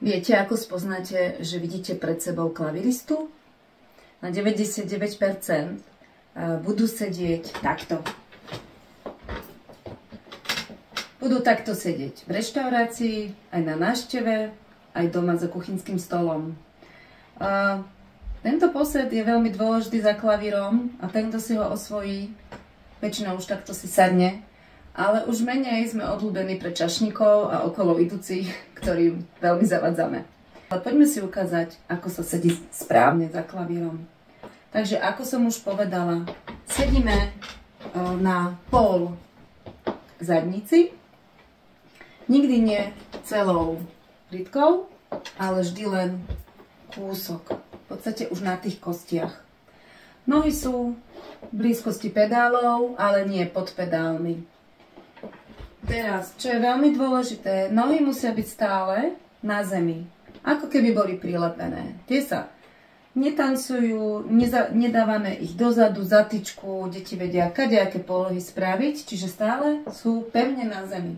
Viete, ako spoznáte, že vidíte pred sebou klaviristu? Na 99% budú sedieť takto. Budú takto sedieť v reštaurácii, aj na návšteve, aj doma za kuchynským stolom. Tento posed je veľmi dôležitý za klavírom a ten, kto si ho osvojí, väčšinou už takto si sadne. Ale už menej sme odľúbení pre čašníkov a okolo idúcich, ktorým veľmi zavadzame. Ale poďme si ukázať, ako sa sedí správne za klavírom. Takže ako som už povedala, sedíme na pol zadnici, nikdy nie celou rytkou, ale vždy len kúsok, v podstate už na tých kostiach. Nohy sú v blízkosti pedálov, ale nie pod pedálmi. Teraz, čo je veľmi dôležité, nohy musia byť stále na zemi, ako keby boli prilepené. Tie sa netancujú, nedávame ich dozadu, za tyčku, deti vedia kadejaké polohy spraviť, čiže stále sú pevne na zemi.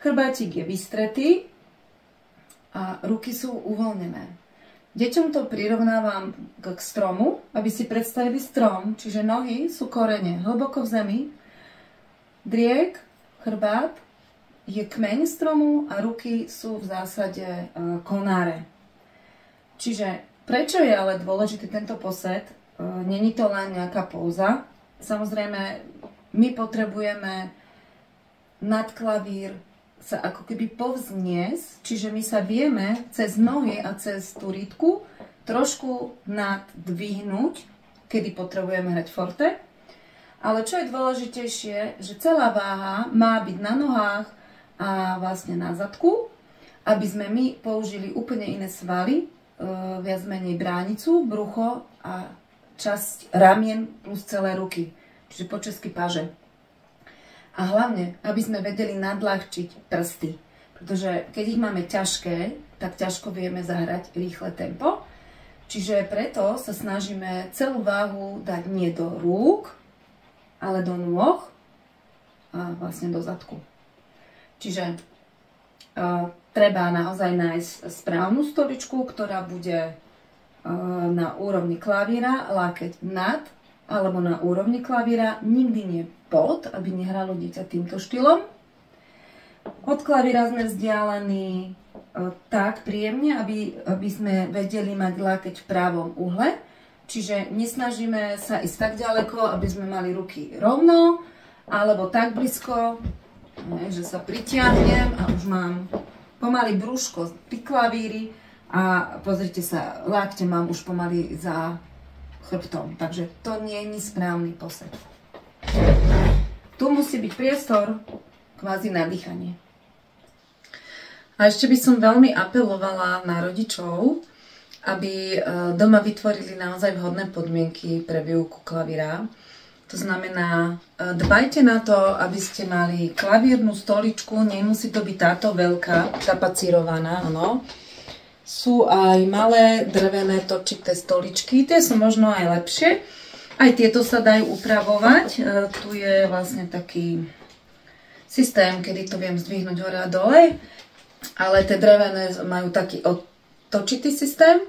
Chrbátik je vystretý a ruky sú uvoľnené. Deťom to prirovnávam k stromu, aby si predstavili strom, čiže nohy sú korene hlboko v zemi, driek, chrbát je kmeň stromu a ruky sú v zásade konáre. Čiže prečo je ale dôležitý tento posed? Není to len nejaká póza. Samozrejme, my potrebujeme nad klavír sa ako keby povzniesť, čiže my sa vieme cez nohy a cez tú rytku trošku naddvihnúť, kedy potrebujeme hrať forte. Ale čo je dôležitejšie, že celá váha má byť na nohách a vlastne na zadku, aby sme my použili úplne iné svaly, viac menej bránicu, brucho a časť ramien plus celé ruky, čiže po česky paže. A hlavne, aby sme vedeli nadľahčiť prsty, pretože keď ich máme ťažké, tak ťažko vieme zahrať rýchle tempo. Čiže preto sa snažíme celú váhu dať nie do rúk, ale do nôh a vlastne do zadku. Čiže treba naozaj nájsť správnu stoličku, ktorá bude na úrovni klavíra, lákeť nad alebo na úrovni klavíra, nikdy nie pod, aby nehralo dieťa týmto štýlom. Od klavíra sme vzdialení tak príjemne, aby sme vedeli mať lákeť v pravom uhle. Čiže nesnažíme sa ísť tak ďaleko, aby sme mali ruky rovno, alebo tak blízko, že sa pritiahnem a už mám pomaly brúško pri klavíri a pozrite sa, lakte mám už pomaly za chrbtom. Takže to nie je správny posed. Tu musí byť priestor kvázi na dýchanie. A ešte by som veľmi apelovala na rodičov, aby doma vytvorili naozaj vhodné podmienky pre výuku klavíra. To znamená, dbajte na to, aby ste mali klavírnu stoličku, nemusí to byť táto veľká, tapacírovaná, áno. Sú aj malé drevené točité stoličky, tie sú možno aj lepšie. Aj tieto sa dajú upravovať. Tu je vlastne taký systém, kedy to viem zdvihnúť hore a dole, ale tie drevené majú taký točitý systém.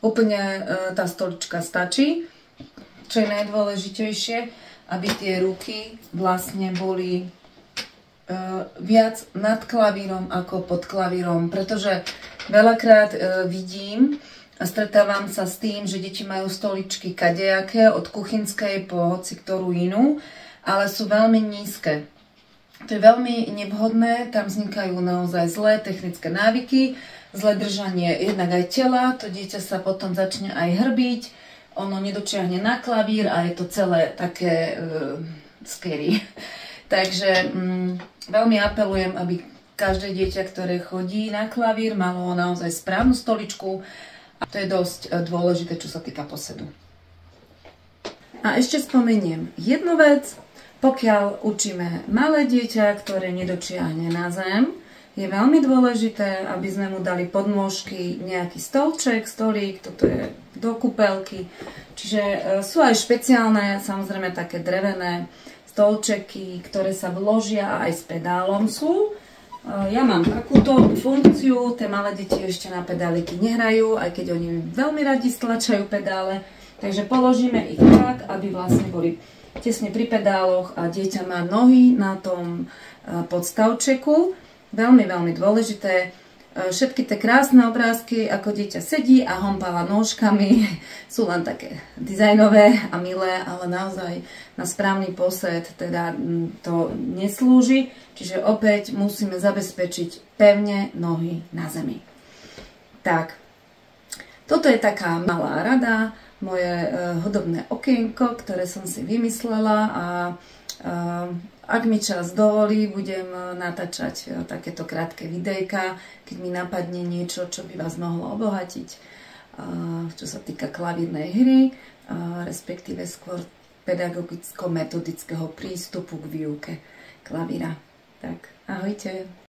Úplne tá stolička stačí. Čo je najdôležitejšie, aby tie ruky vlastne boli viac nad klavírom ako pod klavírom, pretože veľakrát vidím a stretávam sa s tým, že deti majú stoličky kadejaké, od kuchynskej po hoci ktorú inú, ale sú veľmi nízke. To je veľmi nevhodné, tam vznikajú naozaj zlé technické návyky, zlé držanie jednak aj tela, to dieťa sa potom začne aj hrbiť, ono nedočiahne na klavír a je to celé také scary. Takže veľmi apelujem, aby každé dieťa, ktoré chodí na klavír, malo naozaj správnu stoličku a to je dosť dôležité, čo sa týka posedu. A ešte spomeniem jednu vec, pokiaľ učíme malé dieťa, ktoré nedočiahne na zem, je veľmi dôležité, aby sme mu dali podnôžky, nejaký stolček, stolík, toto je do kúpelky. Čiže sú aj špeciálne, samozrejme také drevené stolčeky, ktoré sa vložia aj s pedálom sú. Ja mám takúto funkciu, tie malé deti ešte na pedáliky nehrajú, aj keď oni veľmi radi stlačajú pedále. Takže položíme ich tak, aby vlastne boli tesne pri pedáloch a dieťa má nohy na tom podstavčeku. Veľmi, veľmi dôležité. Všetky tie krásne obrázky, ako dieťa sedí a hompáva nôžkami, sú len také dizajnové a milé, ale naozaj na správny posed teda to neslúži. Čiže opäť musíme zabezpečiť pevne nohy na zemi. Tak, toto je taká malá rada, moje hudobné okienko, ktoré som si vymyslela a ak mi čas dovolí, budem natáčať takéto krátke videjka, keď mi napadne niečo, čo by vás mohlo obohatiť, čo sa týka klavírnej hry, respektíve skôr pedagogicko-metodického prístupu k výuke klavíra. Tak, ahojte.